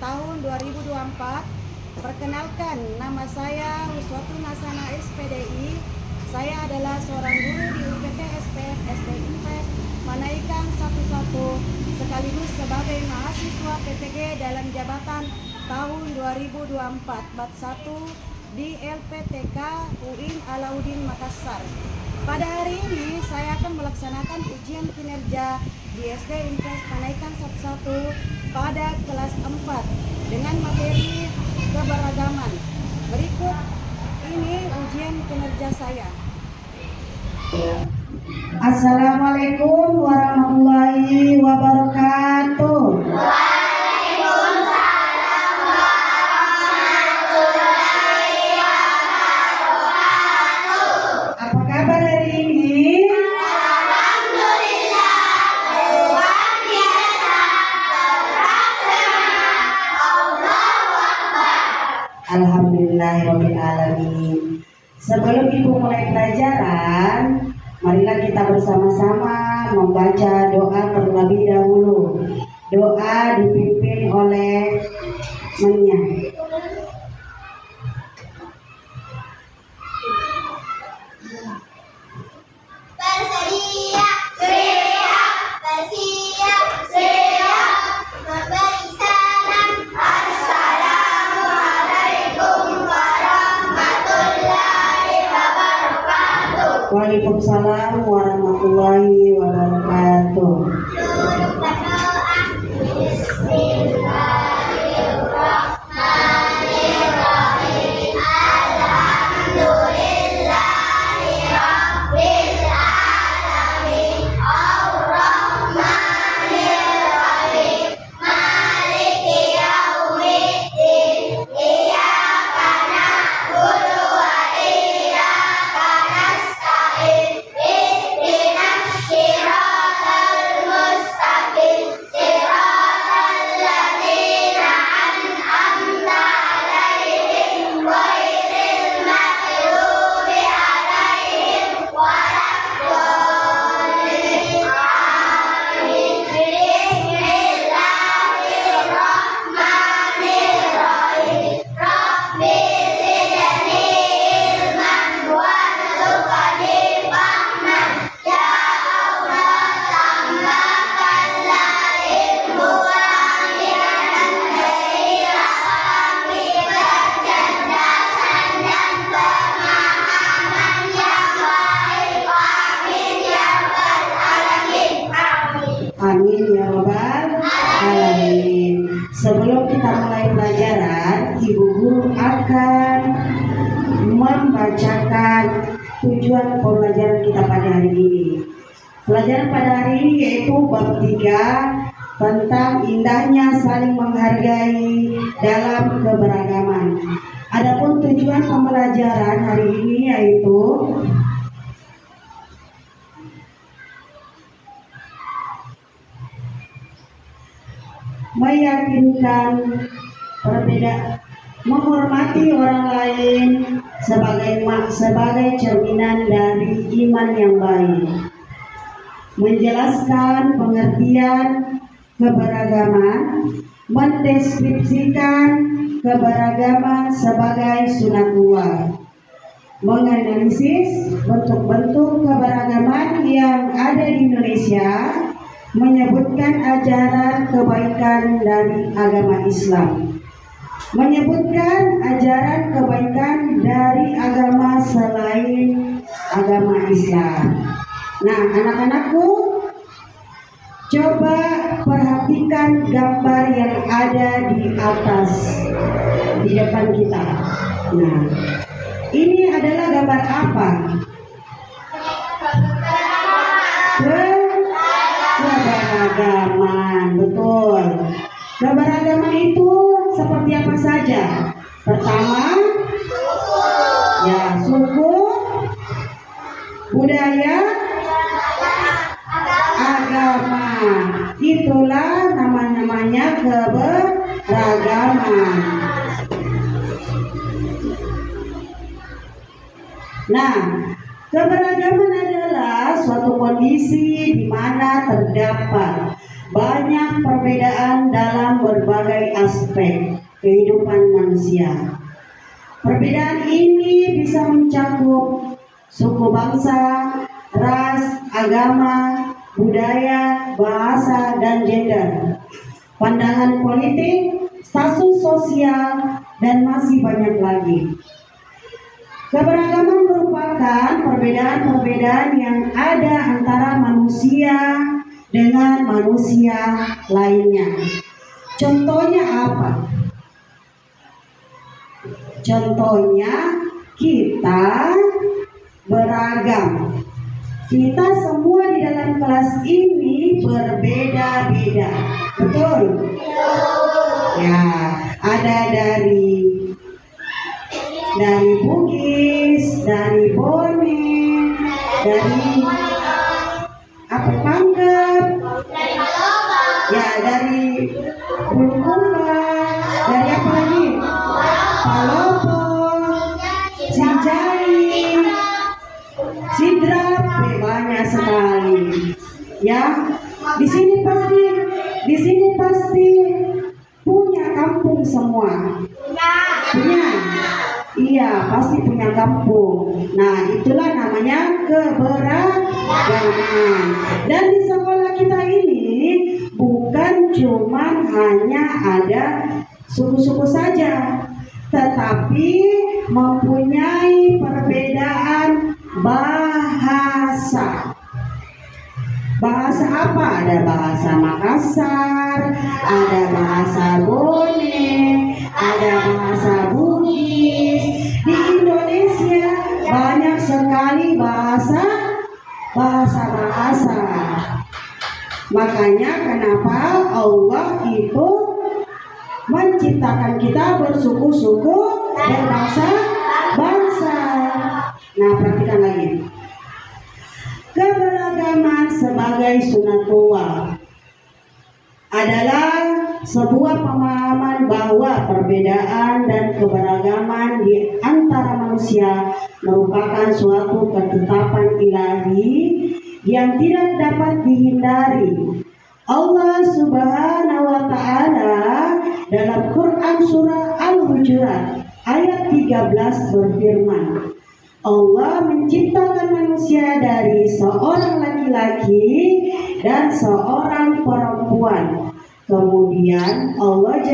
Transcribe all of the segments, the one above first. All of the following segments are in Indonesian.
tahun 2024. Perkenalkan, nama saya Huswatun Hasanah SPDI. Saya adalah seorang guru di UPT SPF SD Invest Panaikan 11 sekaligus sebagai mahasiswa PPG dalam jabatan tahun 2024 Bat 1 di LPTK UIN Alauddin Makassar. Pada hari ini saya akan melaksanakan ujian kinerja di SD Invest Panaikan 11 pada kelas 4 dengan materi keberagaman. Berikut ini ujian kinerja saya. Assalamualaikum warahmatullahi wabarakatuh. Waalaikumsalam warahmatullahi wabarakatuh. Apa kabar hari ini? Alhamdulillah, luar biasa, terlaksana. Allahu Akbar. Alhamdulillahirabbil alamin. Sebelum Ibu mulai pelajaran, marilah kita bersama-sama membaca doa terlebih dahulu. Doa dipimpin oleh Menya. Bersedia, siap, bersiap, siap, memberi salam. Assalamualaikum warahmatullahi wabarakatuh. Waalaikumsalam warahmatullahi wabarakatuh. Duduk berdoa. Bismillahirrahmanirrahim. Alhamdulillahi rabbil alamin. Ar-Rahmanir-Rahim. Maliki yaumiddin. Iyyaka na'budu wa iyyaka nasta'in. Ihdinas siratal mustaqim. Siratal ladzina an'amta 'alaihim ghairil maghdubi 'alaihim waladdallin. Amin. Bismillahirrahmanirrahim. Rabbi zidni ilman warzuqni fahman. Ya Allah, tambahkanlah ilmu wahyuan kami kecerdasan dan pemahaman yang baik. Amin ya rabbal alamin. Amin. Amin ya rabbal alamin. Sebelum kita mulai pelajaran, Ibu Guru akan membacakan tujuan pembelajaran kita pada hari ini. Pelajaran pada hari ini yaitu bab 3 tentang indahnya saling menghargai dalam keberagaman. Adapun tujuan pembelajaran hari ini yaitu meyakinkan menghormati orang lain sebagai cerminan dari iman yang baik, menjelaskan pengertian keberagaman, mendeskripsikan keberagaman sebagai sunatullah, menganalisis bentuk-bentuk keberagaman yang ada di Indonesia, menyebutkan ajaran kebaikan dari agama Islam, menyebutkan ajaran kebaikan dari agama selain agama Islam. Nah, anak-anakku, coba perhatikan gambar yang ada di atas di depan kita. Nah, ini adalah gambar apa? Keberagaman, betul. Keberagaman itu seperti apa saja? Pertama, ya suku, budaya, agama. Itulah namanya keberagaman. Nah, keberagaman adalah suatu kondisi di mana terdapat banyak perbedaan dalam berbagai aspek kehidupan manusia. Perbedaan ini bisa mencakup suku bangsa, ras, agama, budaya, bahasa, dan gender, pandangan politik, status sosial, dan masih banyak lagi. Keberagaman merupakan perbedaan-perbedaan yang ada antara manusia dengan manusia lainnya. Contohnya apa? Contohnya kita beragam. Kita semua di dalam kelas ini berbeda-beda. Betul? Ya, ada dari Bugis, dari Bone, dari Panggep, ya dari Bulukumba, dari apa lagi? Palopo, Sijai, Sidrap, banyak sekali. Ya, di sini pasti punya kampung semua. Punya? Iya, pasti punya kampung. Nah, itulah namanya keberagaman. Dan di sekolah kita ini bukan cuma hanya ada suku-suku saja, tetapi mempunyai perbedaan bahasa. Bahasa apa? Ada bahasa Makassar, ada bahasa Bone, ada bahasa Bugis. Di Indonesia banyak sekali bahasa. Makanya kenapa Allah itu menciptakan kita bersuku-suku dan bangsa. Nah, perhatikan lagi. Keberagaman sebagai sunatullah adalah sebuah pemahaman bahwa perbedaan dan keberagaman di antara manusia merupakan suatu ketetapan ilahi yang tidak dapat dihindari. Allah Subhanahu wa Ta'ala dalam Quran surah Al-Hujurat ayat 13 berfirman, Allah menciptakan manusia dari seorang laki-laki dan seorang perempuan. Kemudian Allah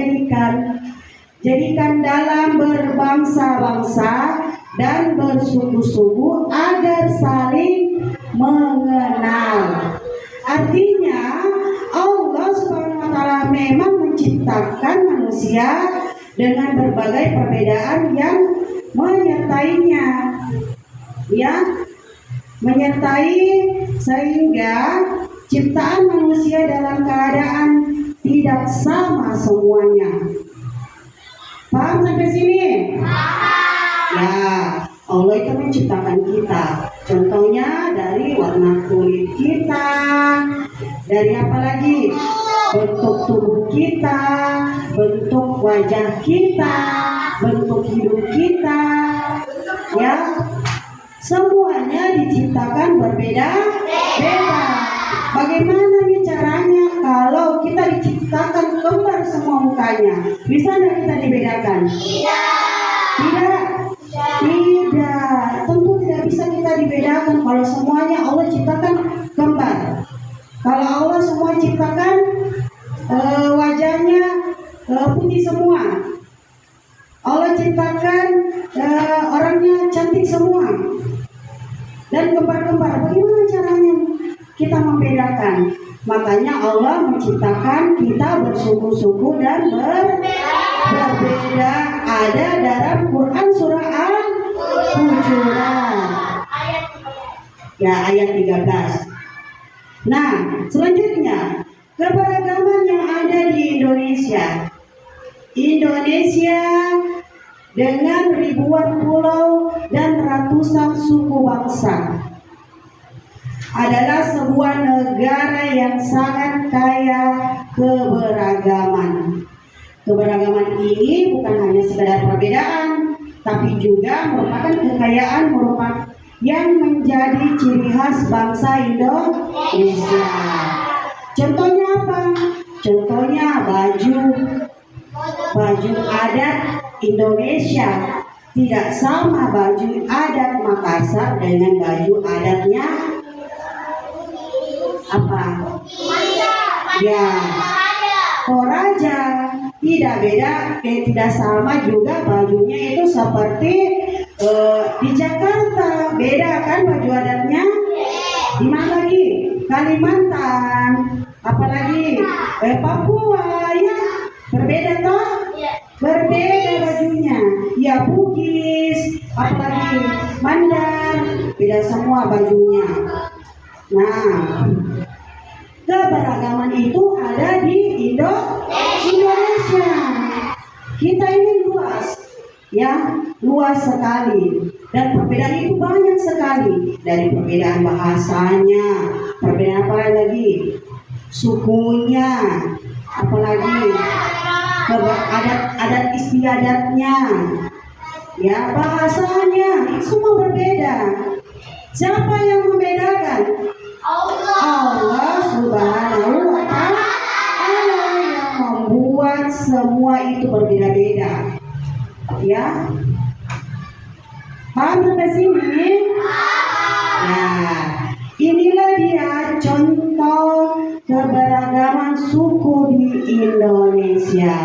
jadikan dalam berbangsa-bangsa dan bersuku-suku agar saling mengenal. Artinya Allah Subhanahu wa Ta'ala memang menciptakan manusia dengan berbagai perbedaan yang menyertainya, ya, menyertai sehingga ciptaan manusia dalam keadaan tidak sama semuanya. Paham sampai sini? Ya, Allah itu menciptakan kita. Contohnya dari warna kulit kita, dari apa lagi? Bentuk tubuh kita, bentuk wajah kita, bentuk hidup kita, ya, semuanya diciptakan berbeda-beda. Bagaimana nih caranya kalau kita diciptakan kembar semua mukanya? Bisa nggak kita dibedakan? Tidak. Tentu tidak bisa kita dibedakan kalau semuanya Allah ciptakan kembar. Kalau Allah semua ciptakan wajahnya putih semua, Allah ciptakan orangnya cantik semua dan kembar-kembar. Bagaimana caranya kita membedakan? Makanya Allah menciptakan kita bersuku-suku dan berbeda. Ada dalam Quran surah Al-Hujurat ya ayat 13. Nah, selanjutnya keberagaman yang ada di Indonesia dengan ribuan pulau dan ratusan suku bangsa adalah sebuah negara yang sangat kaya keberagaman. Keberagaman ini bukan hanya sekadar perbedaan, tapi juga merupakan kekayaan yang menjadi ciri khas bangsa Indonesia. Contohnya apa? Contohnya baju adat Indonesia tidak sama baju adat Makassar dengan baju adatnya apa? Ya, Toraja. Tidak beda, tidak sama juga bajunya itu seperti di Jakarta. Beda kan baju adatnya? Di mana lagi? Kalimantan, apalagi Papua, ya berbeda toh? Berbeda bajunya. Ya Bugis, apalagi Mandar, beda semua bajunya. Nah, keberagaman itu ada di Indonesia. Kita ini luas, ya, luas sekali. Dan perbedaan itu banyak sekali. Dari perbedaan bahasanya, perbedaan apa lagi? Sukunya, apalagi adat istiadatnya, ya bahasanya, itu semua berbeda. Siapa yang membedakan? Allah Subhanahu wa Ta'ala yang membuat semua itu berbeda-beda. Ya, paham sampai sini? Nah, inilah dia contoh keberagaman suku di Indonesia.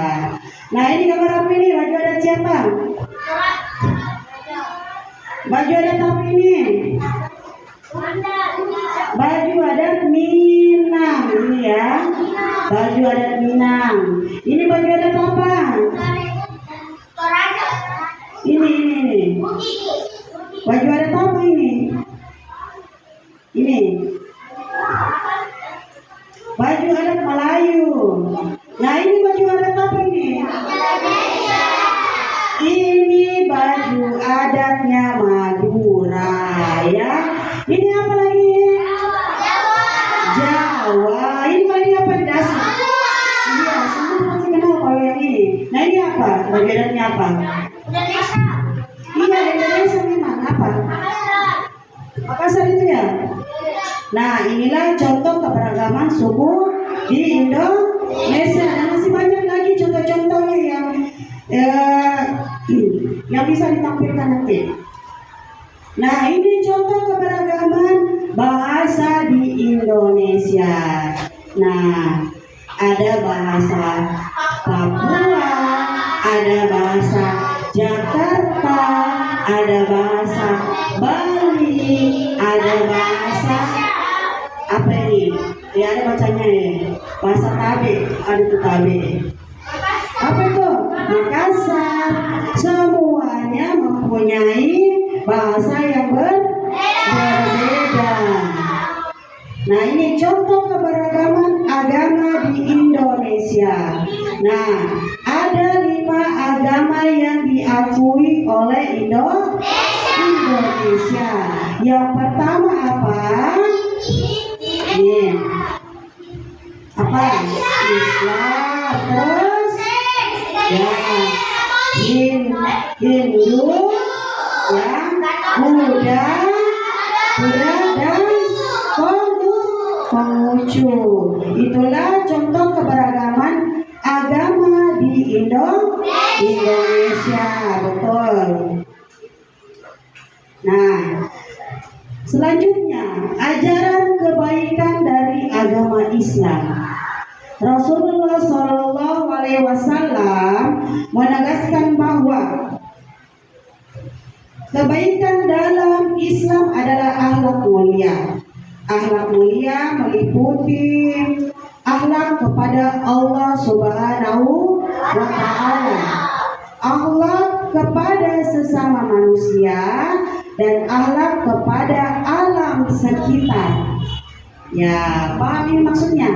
Nah, ini gambar apa ini? Baju adat siapa? Baju adat apa ini? Baju adat Minang, ini ya. Baju adat Minang. Ini baju adat apa? Ini. Baju adat apa ini? Ini. Baju adat Melayu. Nah, ini baju adat apa ini? Ini baju adatnya Madura, ya. Ini apa lagi? Jawa. Ini apa di dasar? Iya, semua pasti kenal kalau yang ini. Nah, ini apa? Baju adatnya apa? Iya, Indonesia memang apa? Makassar itu ya. Nah, inilah contoh keberagaman suku di Indonesia. Dan masih banyak lagi contoh-contohnya yang bisa ditampilkan nanti. Nah, ini contoh keberagaman bahasa di Indonesia. Nah, ada bahasa Papua, ada bahasa Jakarta, ada bahasa Bali, ada bahasa apa ini? Ya, ada bacanya ya. Bahasa Tabe, ada tuh Tabe. Apa itu? Makassar. Semuanya mempunyai bahasa yang berbeda. Nah, ini contoh keberagaman agama di Indonesia. Nah, ada 5 agama yang diakui oleh Indonesia. Yang pertama apa? Ini. Apa? Islam. Terus ya, Hindu, ya, Buddha dan Konghucu. Itulah contoh keberagaman agama di Indonesia, betul. Nah, selanjutnya ajaran kebaikan dari agama Islam. Rasulullah Shallallahu Alaihi Wasallam menegaskan bahwa kebaikan dalam Islam adalah akhlak mulia. Akhlak mulia meliputi akhlak kepada Allah Subhanahu wa Ta'ala, akhlak kepada sesama manusia, dan akhlak kepada alam sekitar. Ya, paham ini maksudnya?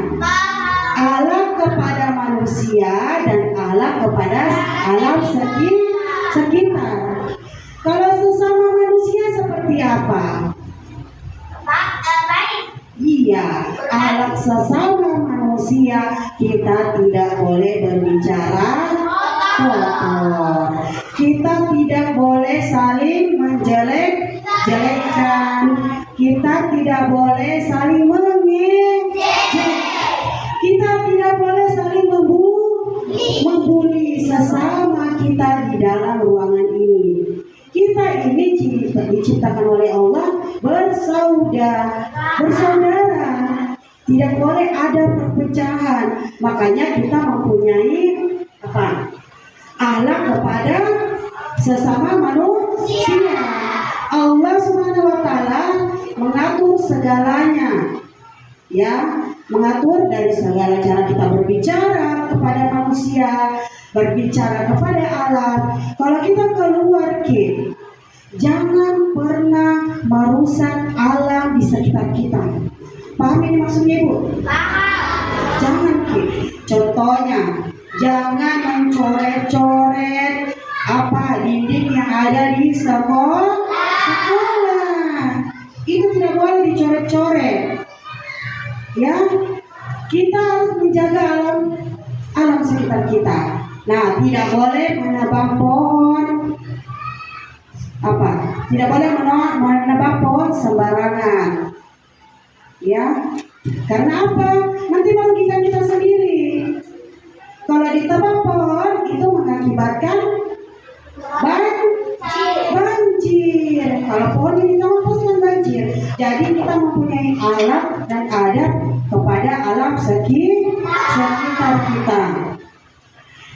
Akhlak kepada manusia dan akhlak kepada alam sekitar. Kalau sesama manusia seperti apa? Iya, akhlak sesama manusia, kita tidak boleh berbicara kotor. Kita tidak boleh saling menjelek-jelekan. Kita tidak boleh saling mengejek. Kita dalam ruangan ini. Kita ini diciptakan oleh Allah bersaudara. Tidak boleh ada perpecahan. Makanya kita mempunyai apa? Akhlak kepada sesama manusia. Allah Subhanahu wa taala mengatur segalanya. Ya, mengatur dari segala cara kita berbicara kepada manusia, berbicara kepada alam. Kalau kita keluar jangan pernah merusak alam di sekitar kita. Paham ini maksudnya Ibu? Jangan contohnya, jangan mencoret-coret dinding yang ada di sekolah. Itu tidak boleh dicoret-coret. Ya, kita harus menjaga alam sekitar kita. Nah, tidak boleh menebang pohon. Tidak boleh menebang pohon sembarangan. Ya, karena apa? Nanti merugikan kita sendiri. Kalau ditebang pohon itu mengakibatkan banjir. Kalau pohon ini ditebang pasti banjir. Jadi kita mempunyai alat dan adab kepada alam sekitar kita.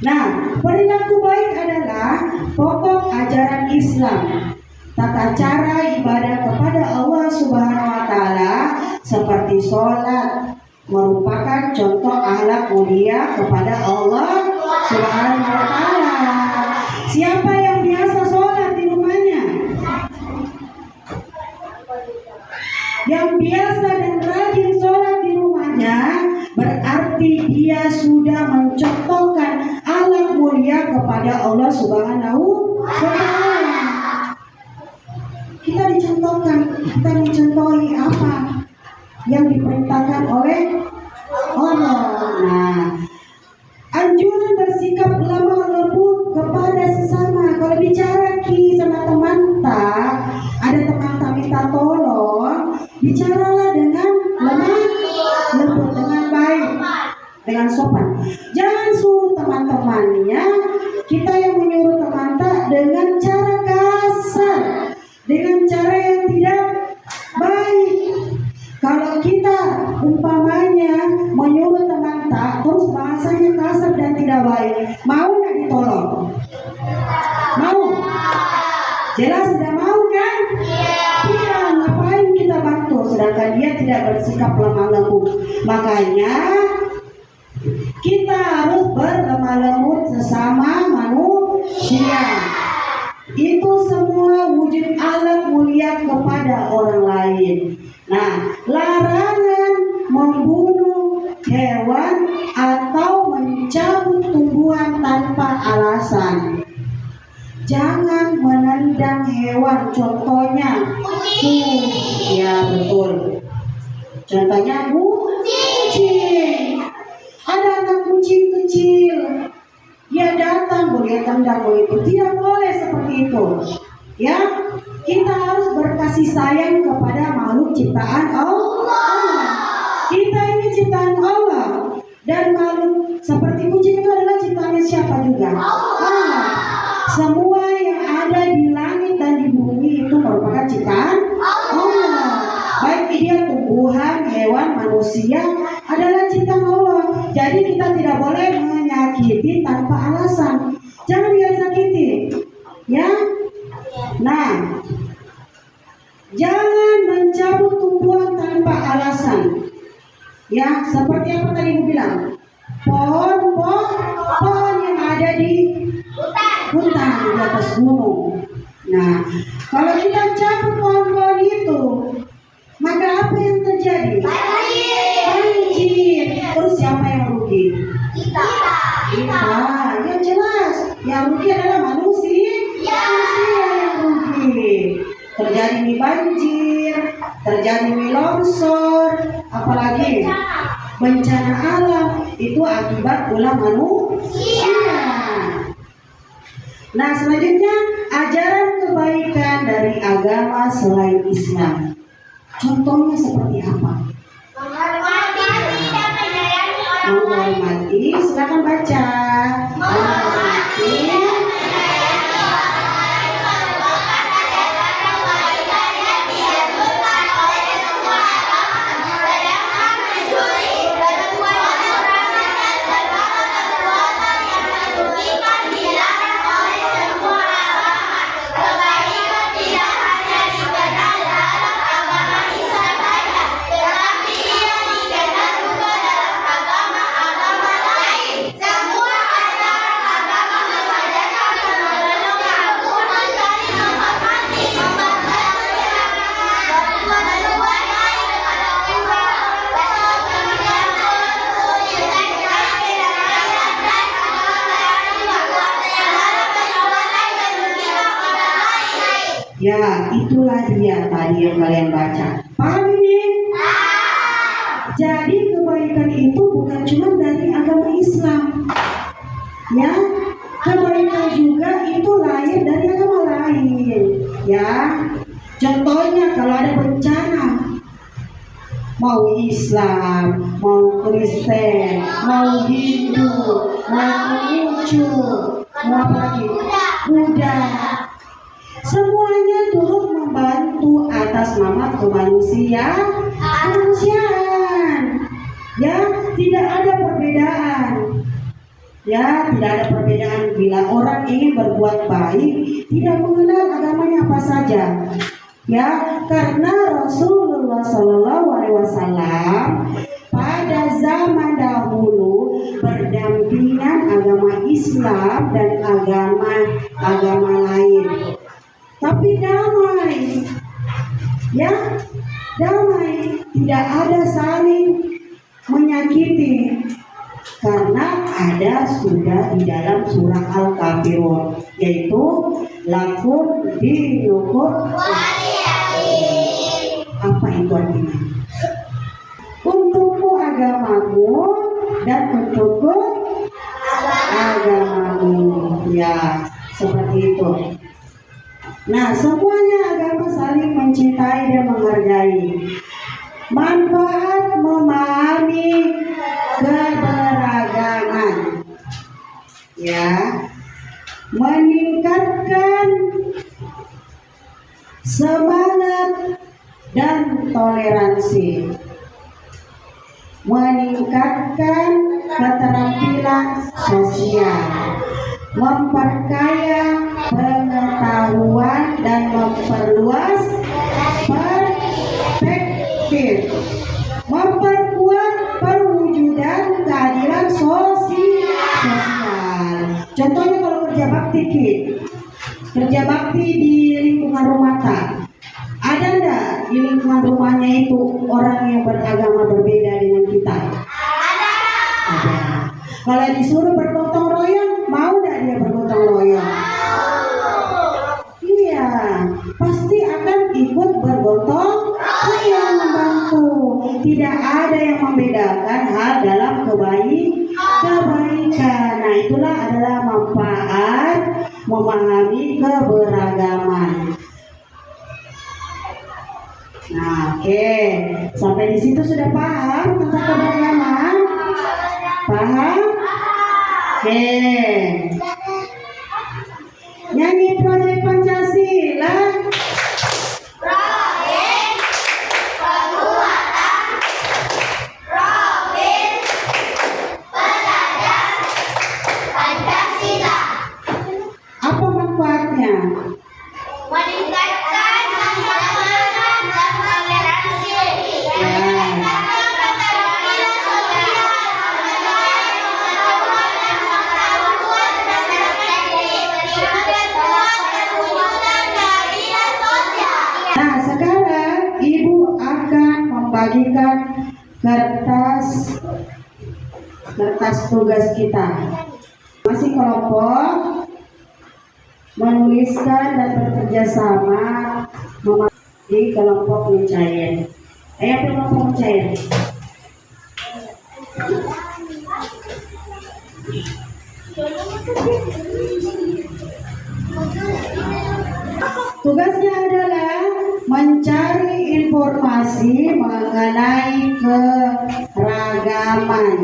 Nah, perilaku baik adalah pokok ajaran Islam. Tata cara ibadah kepada Allah Subhanahu wa taala seperti sholat merupakan contoh akhlak mulia kepada Allah Subhanahu wa taala. Siapa yang biasa sholat di rumahnya? Yang biasa dan rajin sholat di rumahnya berarti dia sudah mencontohkan akhlak mulia kepada Allah Subhanahu wa taala. Kita mencontohi apa yang diperintahkan oleh Allah. Nah, anjuran bersikap lemah lembut kepada sesama. Kalau bicara sama teman ada teman minta tolong, bicaralah dengan lemah lembut, dengan baik, dengan sopan. Jangan suruh teman-temannya, kita yang menyuruh teman dengan cara kasar, dengan cara yang tidak baik. Kalau kita umpamanya menyuruh teman terus bahasanya kasar dan tidak baik, mau nggak ditolong? Mau? Jelas tidak mau kan? Iya. Ngapain kita bantu sedangkan dia tidak bersikap lemah lembut? Makanya kita harus berlemah lembut sesama manusia. Itu semua wujud akhlak mulia kepada orang lain. Nah, larangan membunuh hewan atau mencabut tumbuhan tanpa alasan. Jangan menendang hewan, contohnya ya betul. Contohnya kucing. Ada anak kucing kecil, dia datang boleh tendang itu, tidak boleh seperti itu. Ya, kita harus berkasih sayang kepada makhluk ciptaan Allah. Kita ini ciptaan Allah, dan makhluk seperti kucing itu adalah ciptaannya siapa juga? Allah. Semua yang ada di langit dan di bumi itu merupakan ciptaan Allah. Baik dia tumbuhan, hewan, manusia adalah ciptaan Allah. Jadi kita tidak boleh menyakiti tanpa alasan. Jangan dia sakiti, ya. Nah, jangan mencabut tumbuhan tanpa alasan. Ya, seperti apa tadi Ibu bilang? Pohon yang ada di hutan di atas gunung. Nah, kalau kita cabut pohon-pohon itu, maka apa yang terjadi? Banjir. Terus siapa yang rugi? Kita. Ya jelas, yang rugi adalah manusia yang rugi. Terjadi banjir, terjadi longsor, apalagi bencana alam, itu akibat ulah manusia. Nah, selanjutnya ajaran kebaikan dari agama selain Islam. Contohnya seperti apa? Menghormati, silakan baca. Menghormati, Ya, itulah dia tadi yang kalian baca. Paham ini? Jadi kebaikan itu bukan cuma dari agama Islam. Ya, kebaikan juga itu lahir dari agama lain. Ya, contohnya kalau ada bencana, mau Islam, mau Kristen, mau Hindu, mau Konghucu, mau apa lagi? Buddha. Semuanya turut membantu atas nama kemanusiaan. Ya, tidak ada perbedaan. Ya, tidak ada perbedaan bila orang ingin berbuat baik, tidak mengenal agamanya apa saja. Ya, karena Rasulullah SAW pada zaman dahulu berdampingan agama Islam dan agama lain. Tapi damai, ya, damai, tidak ada saling menyakiti, karena ada sudah di dalam surah Al-Kafirun, yaitu lakum dinukum apa itu artinya? Untukmu agamamu dan untukku agamamu. Ya, seperti itu. Nah, semuanya agama saling mencintai dan menghargai. Manfaat memahami keberagaman. Ya, meningkatkan semangat dan toleransi, meningkatkan keterampilan sosial, memperkaya pengetahuan dan memperluas perspektif, memperkuat perwujudan keadilan sosial. Contohnya kalau kerja bakti, kerja bakti di lingkungan rumah tangga, ada enggak di lingkungan rumahnya itu orang yang beragama berbeda dengan kita? Ada. Kalau disuruh bergotong royong, mau enggak dia bergotong royong? Iya, pasti akan ikut bergotong royong membantu. Tidak ada yang membedakan hal dalam kebaikan. Nah, itulah adalah manfaat memahami keberagaman. Nah, oke. Sampai di situ sudah paham tentang keberagaman? Paham? Oke. Nyanyi proyek Pancasila. Proyek penguatan Profil Pelajar Pancasila. Apa manfaatnya? Meningkatkan keberagaman dan toleransi. Meningkatkan keterampilan sosial. Pengetahuan dan pengetahuan dan perspektif. Memperkuat perwujudan keadilan sosial. Nah, sekarang Ibu akan membagikan kertas tugas kita. Masih kelompok menuliskan dan bekerja sama di kelompok mencair. Ayo kelompok mencair. Tugasnya adalah mencari informasi mengenai keragaman.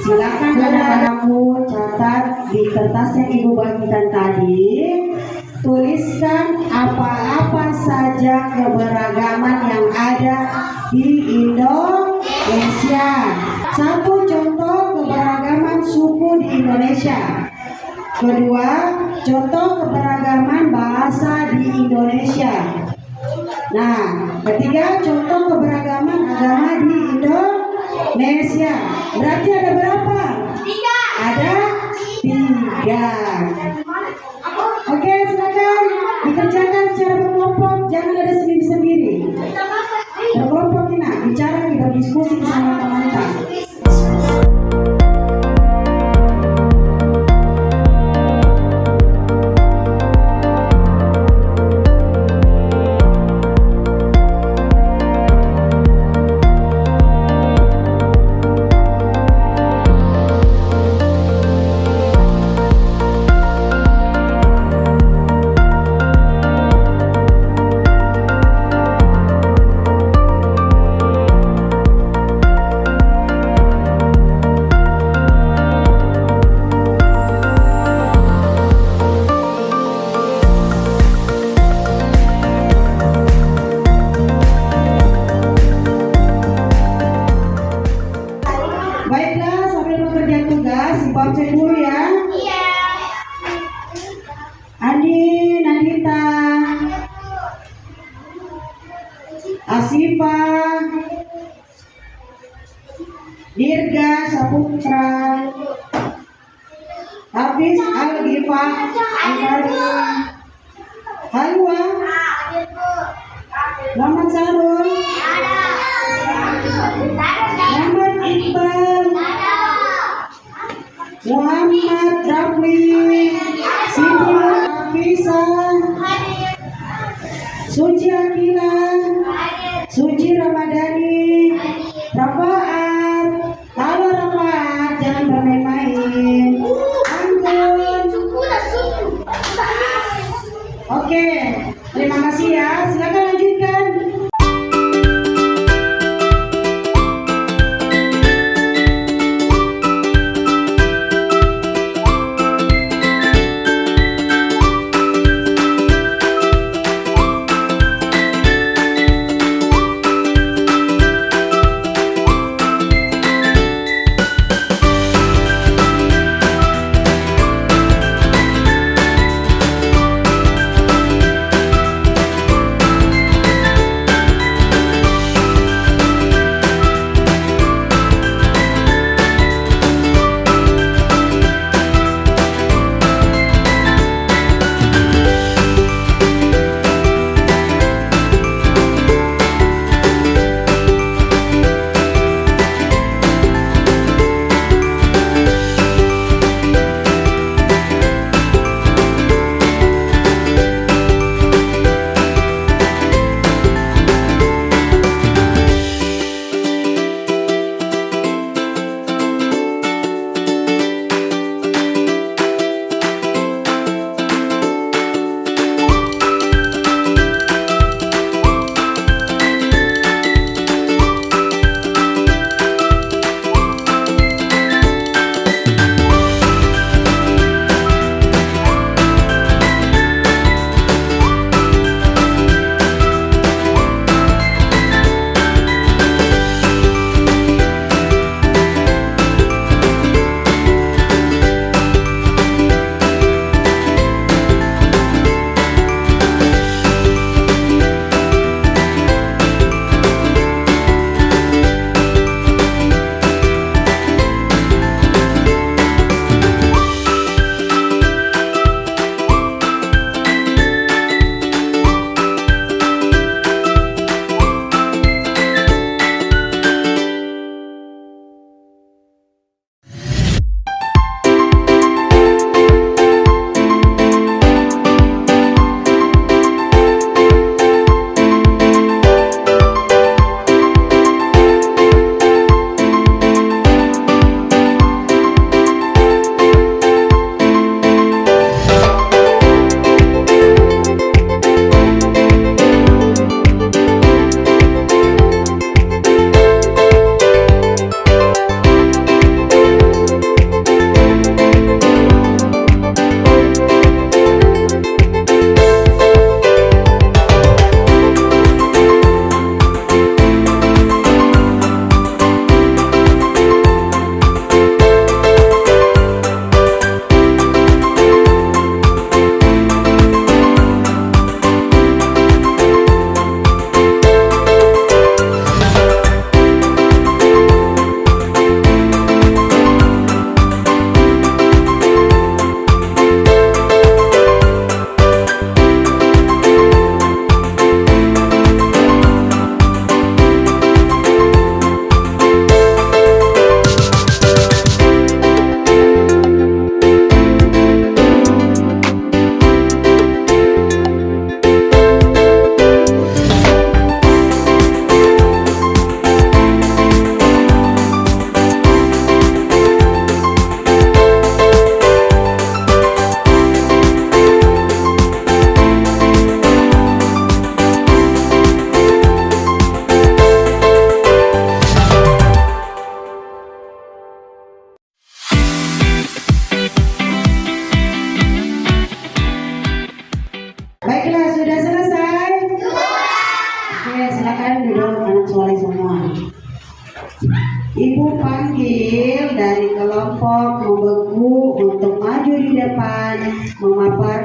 Silakan anak-anakmu catat di kertas yang Ibu bagikan tadi. Tuliskan apa-apa saja keberagaman yang ada di Indonesia. Satu contoh keberagaman suku di Indonesia. Kedua, contoh keberagaman bahasa di Indonesia. Nah, ketiga, contoh keberagaman agama di Indonesia. Berarti ada berapa? 3. Ada 3. Oke, silakan dikerjakan secara berkelompok, jangan ada sendiri-sendiri. Berkelompok kita bicara, kita diskusi sama teman-teman. Andi Nandita, Asifa, Dirga Saputra, Hafiz Al-Gifa Al-Fari, Halwa, Muhammad Sarul, Muhammad Iqbal, Muhammad Rafli, Siti Hafisa, Suci Akila, Suci Ramadhani, Rafaat. Halo Rafaat, jangan bermain-main. Anggun. Oke, terima kasih ya. Silakan lanjutkan.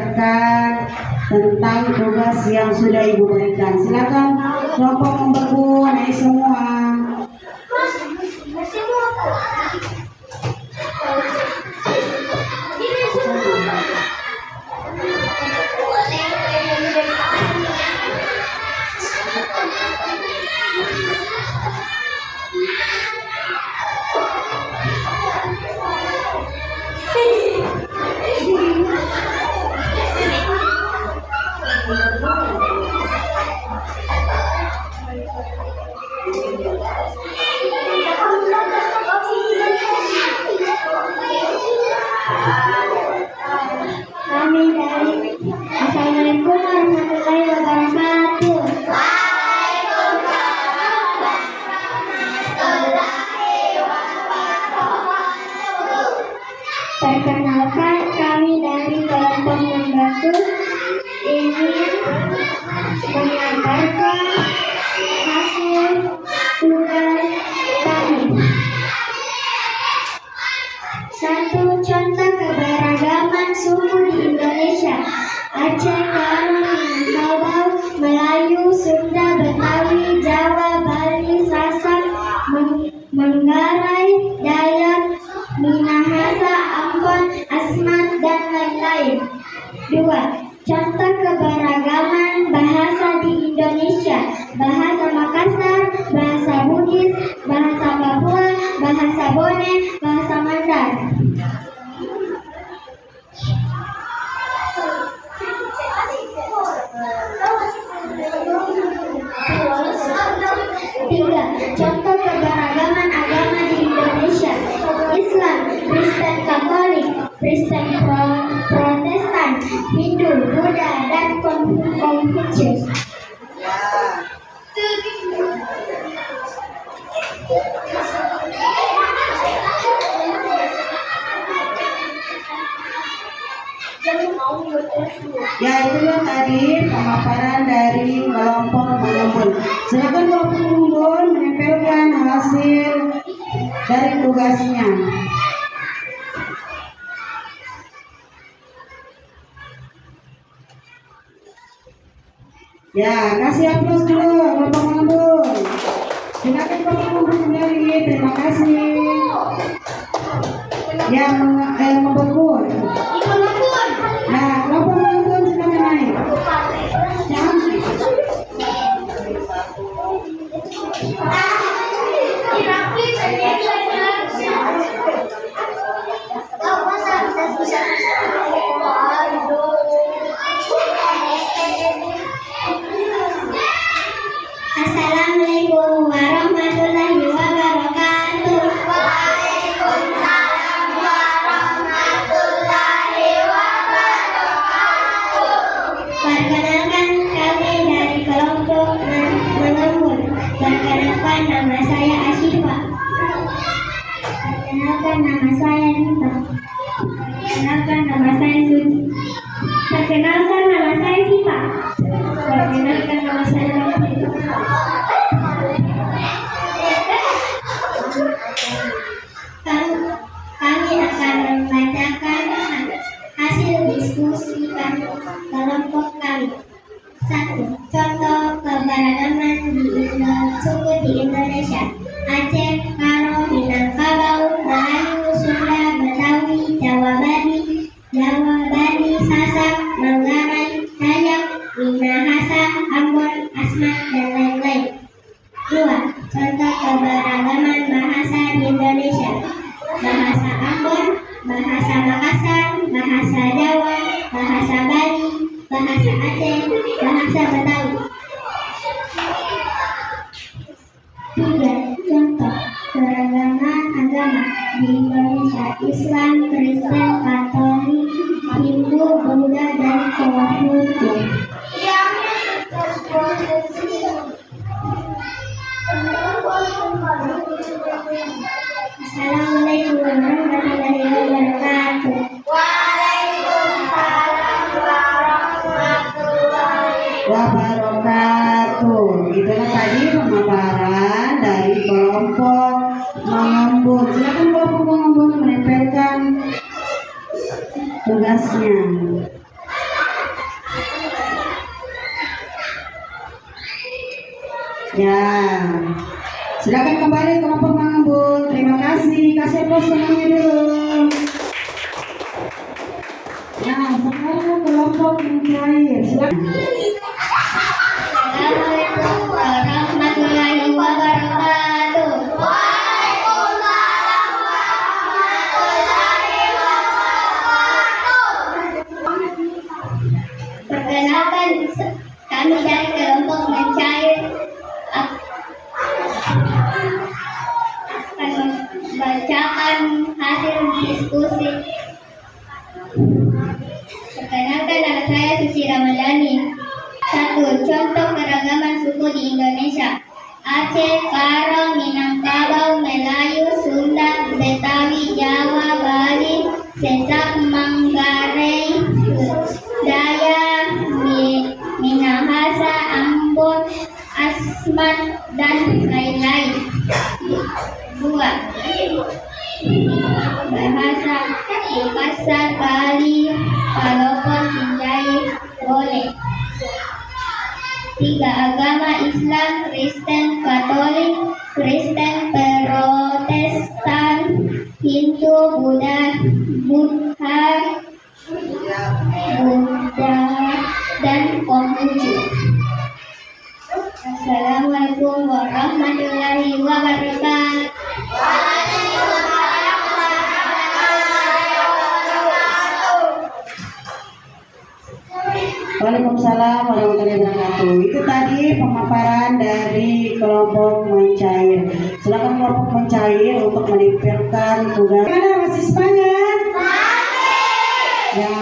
mendengarkan tentang tugas yang sudah Ibu berikan. Silakan kelompok membeku, naik semua. Kami dari Assalamualaikum warahmatullahi wabarakatuh. Perkenalkan, kami dari kelompok membantu ingin mengantarkan hasil tugas kami. Satu contoh keberagaman suku di Indonesia: Aceh, Karo, Minangkabau, Melayu, Sunda, Betawi, Jawa, Bali, Sasak, Manggarai, Dayak, Minahasa, Ambon, Asmat, dan lain-lain. 2. Contoh keberagaman bahasa di Indonesia: bahasa Makassar, bahasa Bugis, bahasa Papua, bahasa Bone, bahasa Mandar. Tiga, contoh keberagaman agama di Indonesia: Islam, Kristen Katolik, Kristen Protestan, Hindu, Buddha, dan Konfusius. Ya, itulah tadi pemaparan dari kelompok mengembun. Silakan kelompok mengembun menempelkan hasil dari tugasnya. Ya, kasih aplaus dulu kelompok mengembun. Silakan kelompok mengembun sendiri. Terima kasih. Yang membekun. Nah, kelompok mengembun silakan naik. Assalamualaikum warahmatullahi wabarakatuh. Waalaikumsalam warahmatullahi wabarakatuh. Perkenalkan, kami dari kelompok mengembun. Perkenalkan, nama saya Asyifa. Perkenalkan, nama saya Nita. Perkenalkan, nama saya Suci. Perkenalkan, nama saya Sita. Perkenalkan, nama saya Rafi. Kami akan membacakan hasil diskusi kelompok kami. 1. Contoh keberagaman suku di Indonesia: Aceh, Karo, Minangkabau, Melayu, Sunda, Betawi, Jawa, Bali, Sasak, Manggarai, Dayak, Minahasa, Ambon, Asmat, dan lain-lain. 2. Contoh keberagaman bahasa di Indonesia: bahasa Ambon, bahasa Makassar, bahasa Jawa, bahasa Bali, bahasa Aceh, bahasa Betawi. 3. Contoh keragaman agama di Indonesia: Islam, Kristen, Katolik, Hindu, Buddha, dan Konfusius. Assalamualaikum warahmatullahi wabarakatuh. Waalaikumsalam warahmatullahi Wabarakatuh. Itulah tadi pemaparan dari kelompok mengembun. Silakan kelompok mengembun menempelkan tugasnya. Ya, silakan kembali kelompok mengembut. Terima kasih. Kasih aplaus semuanya dulu. Nah, sekarang kelompok mencair. Silakan. Assalamualaikum warahmatullahi wabarakatuh. Perkenalkan, kami dari kelompok mencair akan membacakan hasil diskusi. Perkenalkan, nama saya Suci Ramadhani. 1. Contoh keragaman suku di Indonesia: Aceh, Karo, Minangkabau, Melayu, Sunda, Betawi, Jawa, Bali, Sasak, Manggarai, Dayak, Minahasa, Ambon, Asmat, dan lain-lain. 2. Bahasa Makassar, Bali, Palopo, Sinjai, boleh. 3. Agama Islam, Kristen, Katolik, Kristen, Protestan, Hindu, Buddha, dan Konghucu. Assalamualaikum warahmatullahi wabarakatuh. Waalaikumsalam warahmatullahi wabarakatuh. Itu tadi pemaparan dari kelompok mencair. Silakan kelompok mencair untuk menempelkan tugas. Mana masih semangat? Ya.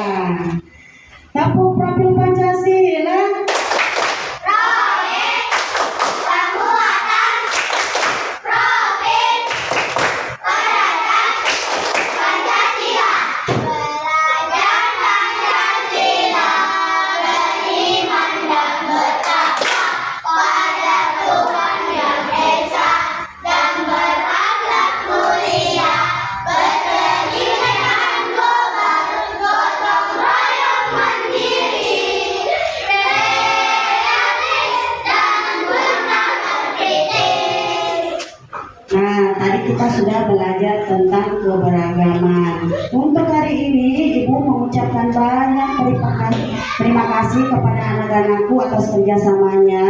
Tampuk profil Pancasila. Nah, tadi kita sudah belajar tentang keberagaman. Untuk hari ini, Ibu mengucapkan banyak terima kasih kepada anak-anakku atas kerjasamanya.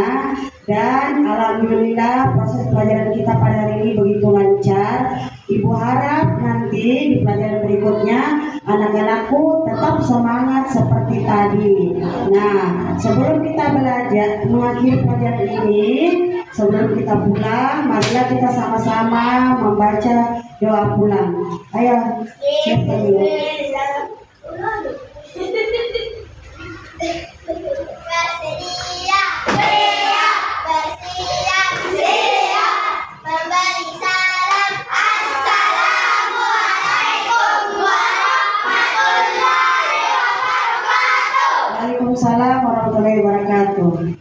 Dan alhamdulillah proses pelajaran kita pada hari ini begitu lancar. Ibu harap nanti di pelajaran berikutnya anak-anakku tetap semangat seperti tadi. Nah, sebelum kita belajar mengakhiri pelajaran ini, sebelum kita pulang, marilah kita sama-sama membaca doa pulang. Ayo, siapa dulu? Waalaikumsalam warahmatullahi wabarakatuh.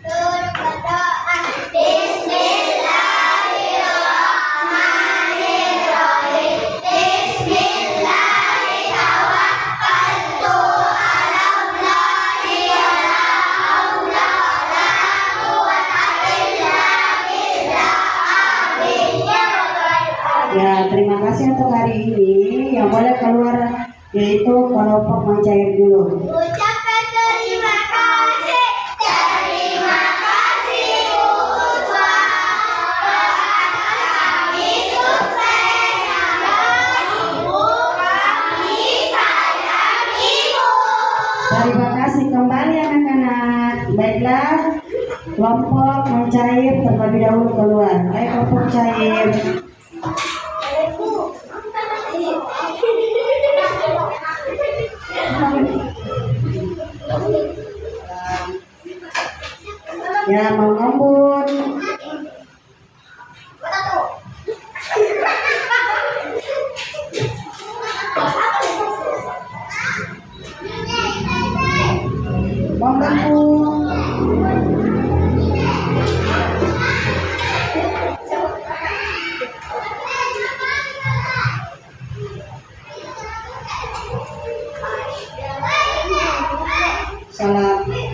Ya, terima kasih untuk hari ini. Yang boleh keluar yaitu kelompok mencair dulu. Ucapkan terima kasih Bu Uswa. Kami sukses dan Ibu kami sayang Ibu. Terima kasih kembali anak-anak. Baiklah, kelompok mencair terlebih dahulu keluar. Ayo kelompok cair. Ya, mau ngembun. Mau ngembun. Salam.